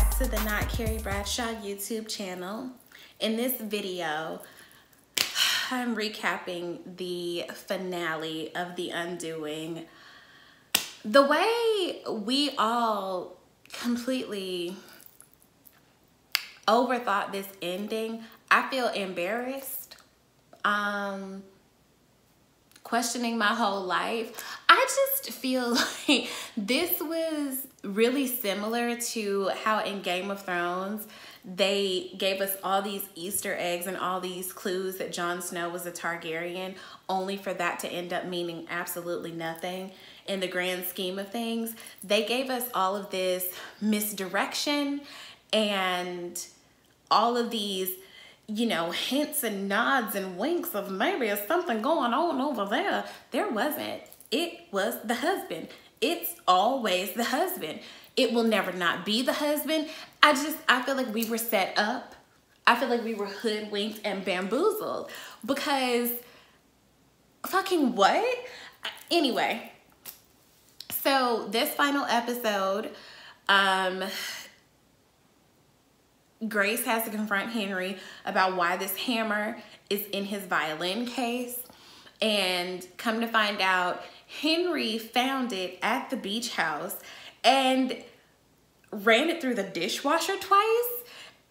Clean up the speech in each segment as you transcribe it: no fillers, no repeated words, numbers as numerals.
back to the Not Carrie Bradshaw YouTube channel. In this video, I'm recapping the finale of The Undoing. The way we all completely overthought this ending, I feel embarrassed. Questioning my whole life. I just feel like this was really similar to how in Game of Thrones they gave us all these Easter eggs and all these clues that Jon Snow was a Targaryen, only for that to end up meaning absolutely nothing in the grand scheme of things. They gave us all of this misdirection and all of these, you know, hints and nods and winks of maybe there's something going on over there. There wasn't. It was the husband. It's always the husband. It will never not be the husband. I feel like we were set up. I feel like we were hoodwinked and bamboozled because fucking what? Anyway, so this final episode, Grace has to confront Henry about why this hammer is in his violin case. And come to find out, Henry found it at the beach house and ran it through the dishwasher twice.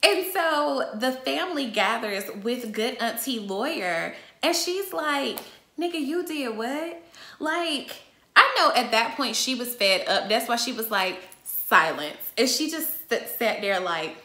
And so the family gathers with good auntie lawyer and she's like, nigga, you did what? Like, I know at that point she was fed up. That's why she was like, silence. And she just sat there like,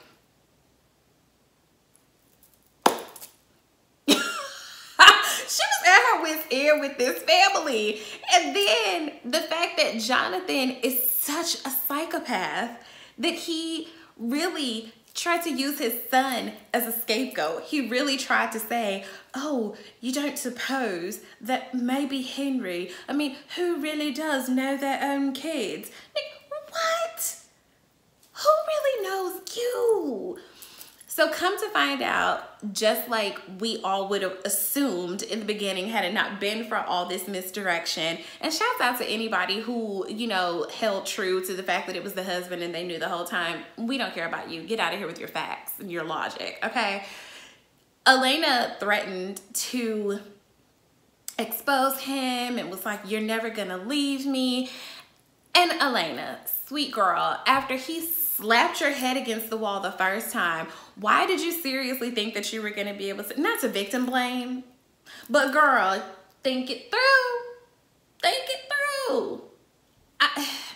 with air with this family. And then the fact that Jonathan is such a psychopath that he really tried to use his son as a scapegoat. He really tried to say, oh, you don't suppose that maybe Henry, I mean, who really does know their own kids? Like, what? Who really knows you? So come to find out, just like we all would have assumed in the beginning had it not been for all this misdirection, and shouts out to anybody who, you know, held true to the fact that it was the husband and they knew the whole time. We don't care about you. Get out of here with your facts and your logic, okay? Elena threatened to expose him and was like, you're never gonna leave me. And Elena, sweet girl, after he slapped your head against the wall the first time, why did you seriously think that you were going to be able to, not to victim blame, but girl, think it through. Think it through.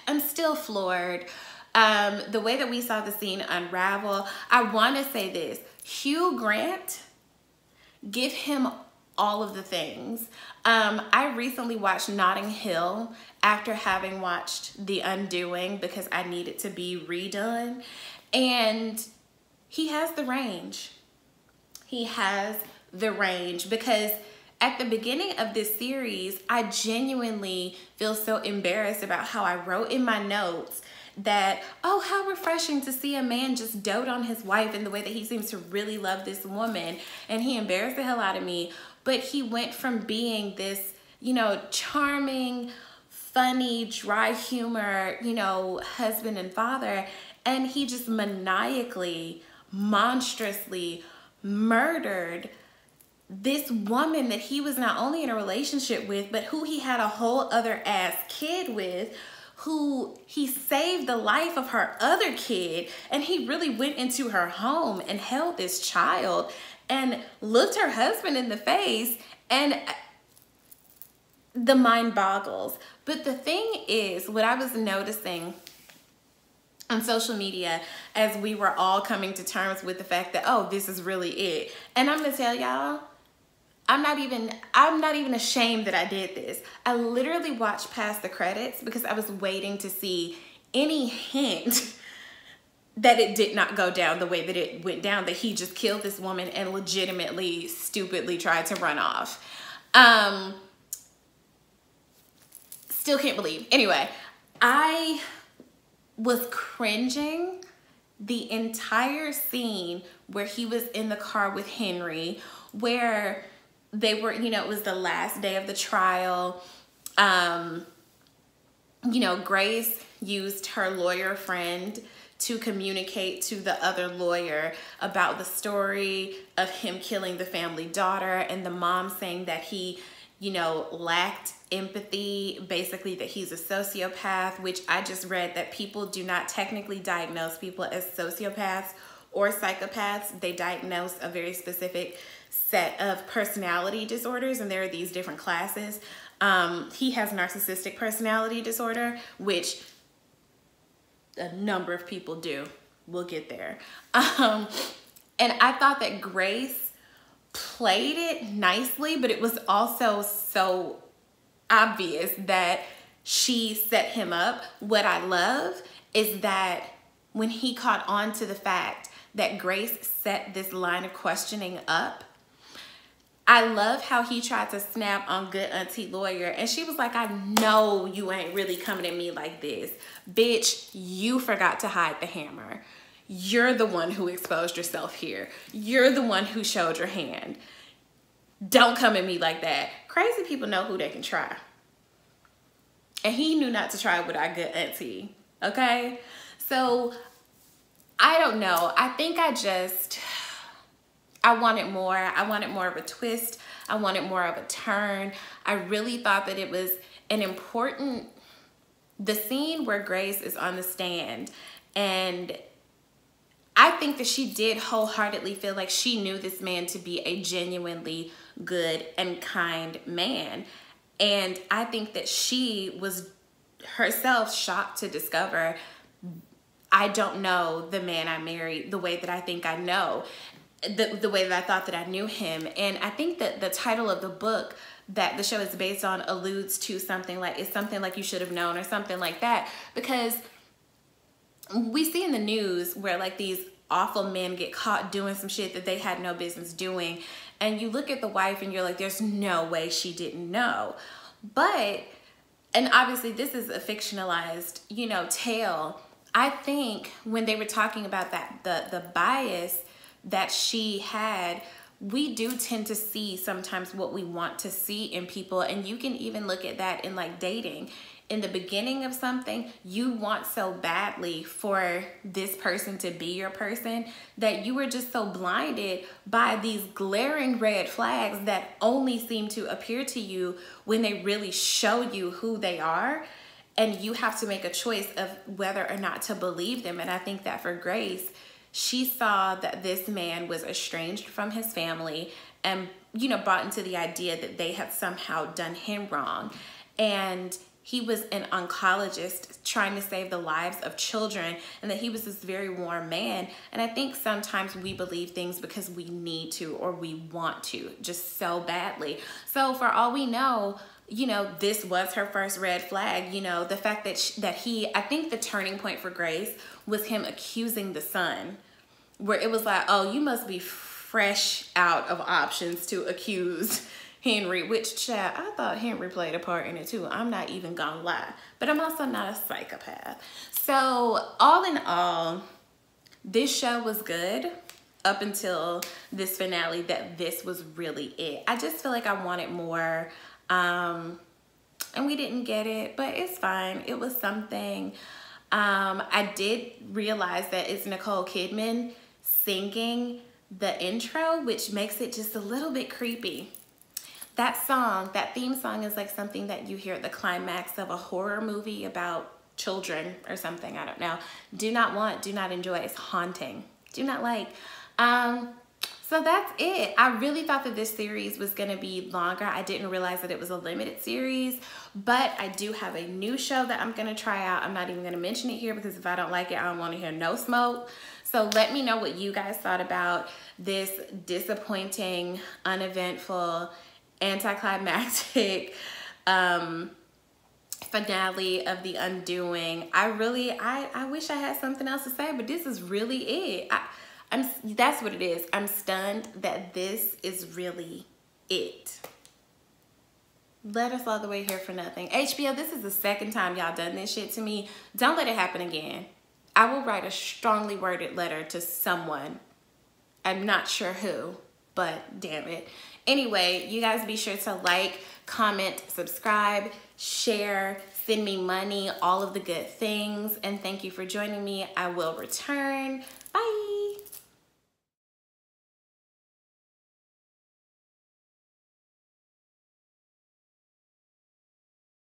I'm still floored. The way that we saw the scene unravel, I want to say this. Hugh Grant, give him all of the things. I recently watched Notting Hill after having watched The Undoing because I needed to be redone. And he has the range. He has the range because at the beginning of this series, I genuinely feel so embarrassed about how I wrote in my notes that, oh, how refreshing to see a man just dote on his wife in the way that he seems to really love this woman. And he embarrassed the hell out of me. But he went from being this, you know, charming, funny, dry humor, you know, husband and father. And he just maniacally, monstrously murdered this woman that he was not only in a relationship with, but who he had a whole other ass kid with, who he saved the life of her other kid. And he really went into her home and held this child and looked her husband in the face, and the mind boggles. But the thing is, what I was noticing on social media as we were all coming to terms with the fact that, oh, this is really it. And I'm gonna tell y'all, I'm not even ashamed that I did this. I literally watched past the credits because I was waiting to see any hint that it did not go down the way that it went down, that he just killed this woman and legitimately, stupidly tried to run off. Still can't believe. Anyway, I was cringing the entire scene where he was in the car with Henry, where they were, you know, it was the last day of the trial. You know, Grace used her lawyer friend to communicate to the other lawyer about the story of him killing the family daughter, and the mom saying that he, you know, lacked empathy, basically that he's a sociopath, which I just read that people do not technically diagnose people as sociopaths or psychopaths. They diagnose a very specific set of personality disorders, and there are these different classes. He has narcissistic personality disorder, which a number of people do. We'll get there. And I thought that Grace played it nicely, but it was also so obvious that she set him up. What I love is that when he caught on to the fact that Grace set this line of questioning up, I love how he tried to snap on good auntie lawyer, and she was like, I know you ain't really coming at me like this. Bitch, you forgot to hide the hammer. You're the one who exposed yourself here. You're the one who showed your hand. Don't come at me like that. Crazy people know who they can try. And he knew not to try with our good auntie, okay? So, I don't know. I think I wanted more. I wanted more of a twist. I wanted more of a turn. I really thought that it was an important, the scene where Grace is on the stand, and I think that she did wholeheartedly feel like she knew this man to be a genuinely good and kind man. And I think that she was herself shocked to discover, I don't know the man I married the way that I think I know. The way that I thought that I knew him. And I think that the title of the book that the show is based on alludes to something like, it's something like You Should Have Known or something like that, because we see in the news where like these awful men get caught doing some shit that they had no business doing, and you look at the wife and you're like, there's no way she didn't know. But, and obviously this is a fictionalized, you know, tale. I think when they were talking about that, the bias that she had, we do tend to see sometimes what we want to see in people. And you can even look at that in like dating. In the beginning of something, you want so badly for this person to be your person that you were just so blinded by these glaring red flags that only seem to appear to you when they really show you who they are. And you have to make a choice of whether or not to believe them. And I think that for Grace, she saw that this man was estranged from his family and, you know, bought into the idea that they had somehow done him wrong. And he was an oncologist trying to save the lives of children, and that he was this very warm man. And I think sometimes we believe things because we need to or we want to just so badly. So for all we know, you know, this was her first red flag. You know, the fact that I think the turning point for Grace was him accusing the son, where it was like, oh, you must be fresh out of options to accuse Henry, which, child, I thought Henry played a part in it too. I'm not even gonna lie, but I'm also not a psychopath. So all in all, this show was good up until this finale, that this was really it. I just feel like I wanted more, and we didn't get it, but it's fine. It was something. I did realize that it's Nicole Kidman singing the intro, which makes it just a little bit creepy. That song, that theme song, is like something that you hear at the climax of a horror movie about children or something. I don't know. Do not want, do not enjoy. It's haunting. Do not like. So that's it. I really thought that this series was going to be longer. I didn't realize that it was a limited series, but I do have a new show that I'm going to try out. I'm not even going to mention it here because if I don't like it, I don't want to hear no smoke. So let me know what you guys thought about this disappointing, uneventful, anticlimactic finale of The Undoing. I wish I had something else to say, but this is really it. That's what it is. I'm stunned that this is really it. Led us all the way here for nothing. HBO, this is the second time y'all done this shit to me. Don't let it happen again. I will write a strongly worded letter to someone. I'm not sure who, but damn it. Anyway, you guys be sure to like, comment, subscribe, share, send me money, all of the good things. And thank you for joining me. I will return. Bye.